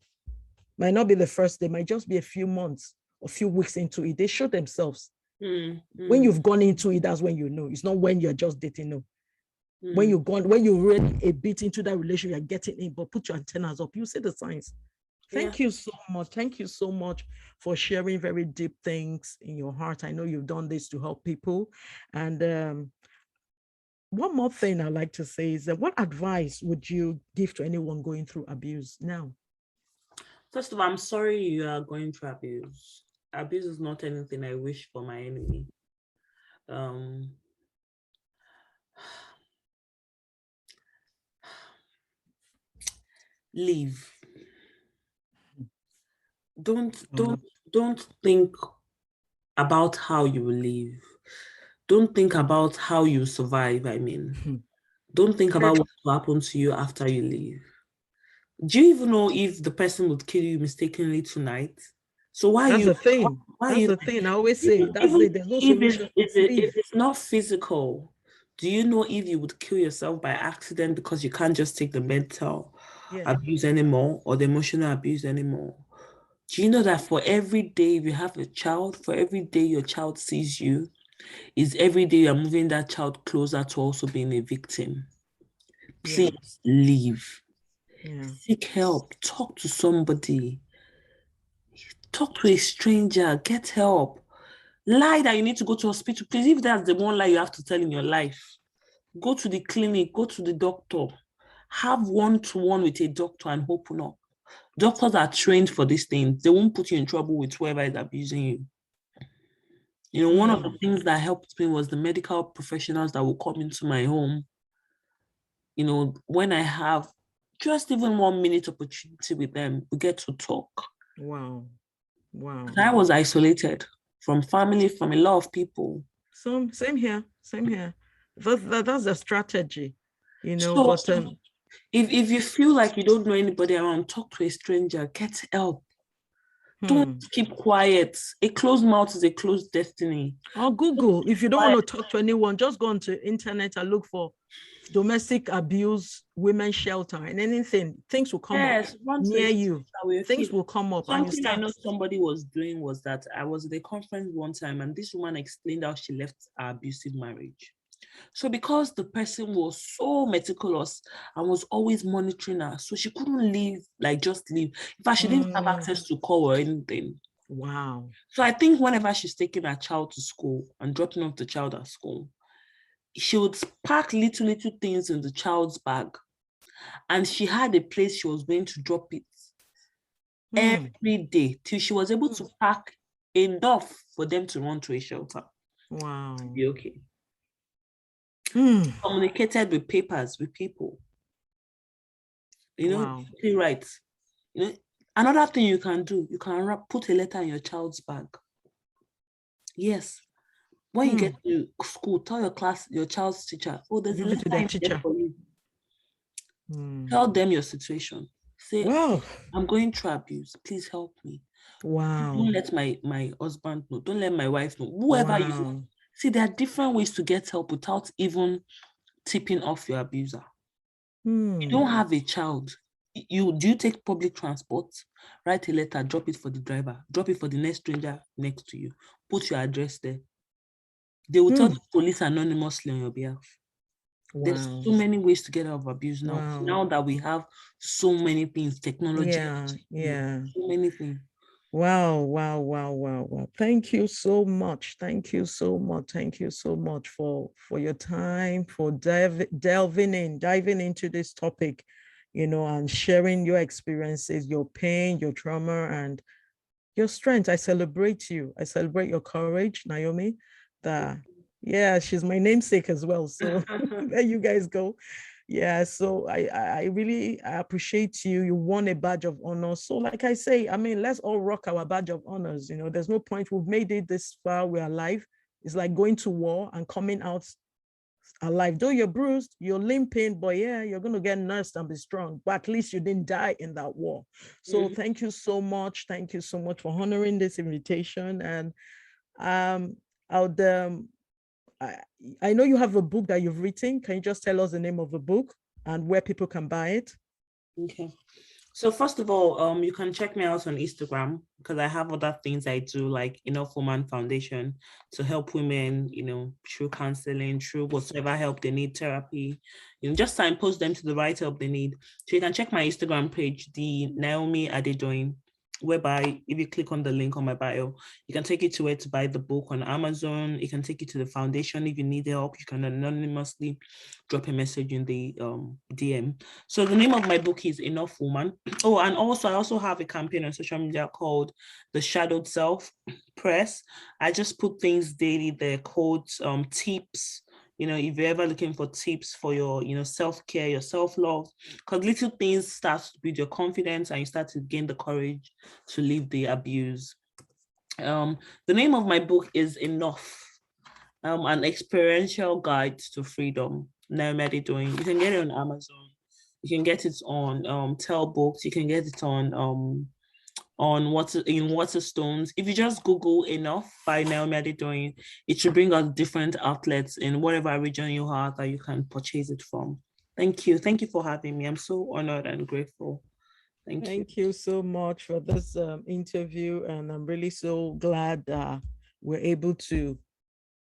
[SPEAKER 1] might not be the first day, might just be a few months or few weeks into it. They show themselves. When you've gone into it, that's when you know. It's not when you're just dating. No. When you're ready a bit into that relationship, you're getting in, but put your antennas up. You see the signs. Thank you so much. Thank you so much for sharing very deep things in your heart. I know you've done this to help people. And one more thing I'd like to say is that, what advice would you give to anyone going through abuse now?
[SPEAKER 2] First of all, I'm sorry you are going through abuse. Abuse is not anything I wish for my enemy. Leave. Don't think about how you will leave. Don't think about how you survive. Don't think about what will happen to you after you leave. Do you even know if the person would kill you mistakenly tonight? So why
[SPEAKER 1] that's
[SPEAKER 2] you?
[SPEAKER 1] The thing. That's the thing. I always say that's it. There's no solution.
[SPEAKER 2] If it's not physical, do you know if you would kill yourself by accident because you can't just take the mental abuse anymore or the emotional abuse anymore? Do you know that for every day you have a child, for every day your child sees you, is every day you're moving that child closer to also being a victim? Please leave. Seek help. Talk to somebody. Talk to a stranger. Get help. Lie that you need to go to hospital. Please, if that's the one lie you have to tell in your life, go to the clinic, go to the doctor. Have one-to-one with a doctor and open up. Doctors are trained for these things. They won't put you in trouble with whoever is abusing you. One of the things that helped me was the medical professionals that will come into my home. When I have just even 1 minute opportunity with them, we get to talk.
[SPEAKER 1] Wow.
[SPEAKER 2] I was isolated from family, from a lot of people.
[SPEAKER 1] So same here. That's a strategy,
[SPEAKER 2] So, if you feel like you don't know anybody around, talk to a stranger, get help. Don't keep quiet. A closed mouth is a closed destiny.
[SPEAKER 1] Or Google. If you don't want to talk to anyone, just go onto internet and look for domestic abuse women's shelter and anything. Things will come up near you. Things will come up.
[SPEAKER 2] Something I know somebody was doing was that I was at a conference one time and this woman explained how she left her abusive marriage. So because the person was so meticulous and was always monitoring her, so she couldn't leave, like just leave. In fact, she didn't have access to call or anything.
[SPEAKER 1] Wow.
[SPEAKER 2] So I think whenever she's taking her child to school and dropping off the child at school, she would pack little things in the child's bag. And she had a place she was going to drop it every day till she was able to pack enough for them to run to a shelter.
[SPEAKER 1] Wow.
[SPEAKER 2] To be okay. Communicated with papers, with people. You know, right. You know, another thing you can do, you can put a letter in your child's bag. Yes. When you get to school, tell your child's teacher, oh, there's a letter in there for you. Tell them your situation. Say, I'm going through abuse. Please help me.
[SPEAKER 1] Wow.
[SPEAKER 2] Don't let my husband know. Don't let my wife know. Whoever you know. See, there are different ways to get help without even tipping off your abuser. You don't have a child. Do you take public transport? Write a letter, drop it for the driver, drop it for the next stranger next to you. Put your address there. They will tell the police anonymously on your behalf. Wow. There's so many ways to get out of abuse now. Wow. Now that we have so many things, technology, so many things.
[SPEAKER 1] Wow. Thank you so much. Thank you so much for your time, for diving into this topic, you know, and sharing your experiences, your pain, your trauma, and your strength. I celebrate you. I celebrate your courage, Naomi. She's my namesake as well. So there you guys go. Yeah, so I really appreciate you. You won a badge of honor. So like I say, I mean, let's all rock our badge of honors. You know, there's no point. We've made it this far. We're alive. It's like going to war and coming out alive. Though you're bruised, you're limping, but yeah, you're going to get nursed and be strong. But at least you didn't die in that war. So thank you so much. Thank you so much for honoring this invitation. And I know you have a book that you've written. Can you just tell us the name of the book and where people can buy it?
[SPEAKER 2] Okay. So first of all, you can check me out on Instagram because I have other things I do, like Enough Woman Foundation, to help women, you know, through counseling, through whatever help they need, therapy, you know, just signpost them to the right help they need. So you can check my Instagram page, the Naomi Adedoyin, whereby if you click on the link on my bio, you can take it to where to buy the book on Amazon. It can take you to the foundation. If you need help, you can anonymously drop a message in the DM. So the name of my book is Enough Woman. Oh, and also I also have a campaign on social media called The Shadowed Self Press. I just put things daily there, quotes, tips. You know, if you're ever looking for tips for your, you know, self-care, your self-love, because little things start to build your confidence and you start to gain the courage to leave the abuse. The name of my book is Enough, an experiential guide to freedom. Naomi Adedoyin. You can get it on Amazon. You can get it on Tell Books. You can get it on Waterstones. If you just Google Enough by Naomi Adedoyin, it should bring out different outlets in whatever region you are that you can purchase it from. Thank you for having me. I'm so honored and grateful.
[SPEAKER 1] Thank you so much for this interview, and I'm really so glad we're able to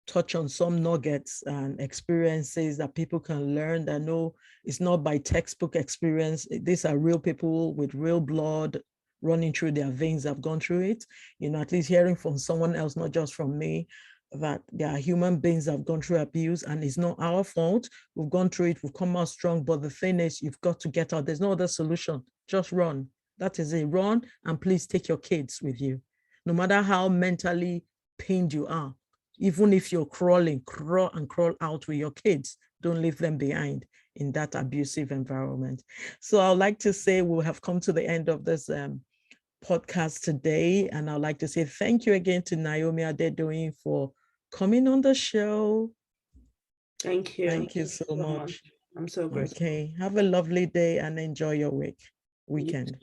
[SPEAKER 1] touch on some nuggets and experiences that people can learn, that know it's not by textbook experience. These are real people with real blood running through their veins that have gone through it. You know, at least hearing from someone else, not just from me, that there are human beings that have gone through abuse and it's not our fault. We've gone through it, we've come out strong, but the thing is, you've got to get out. There's no other solution. Just run. That is it. Run, and please take your kids with you. No matter how mentally pained you are, even if you're crawling, crawl out with your kids. Don't leave them behind in that abusive environment. So I'd like to say we have come to the end of this podcast today. And I'd like to say thank you again to Naomi Adedoyin for coming on the show.
[SPEAKER 2] Thank you.
[SPEAKER 1] Thank you so much.
[SPEAKER 2] I'm so grateful.
[SPEAKER 1] Okay. Have a lovely day and enjoy your weekend.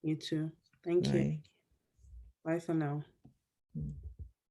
[SPEAKER 2] You too. Thank you. Bye for now.
[SPEAKER 1] Mm.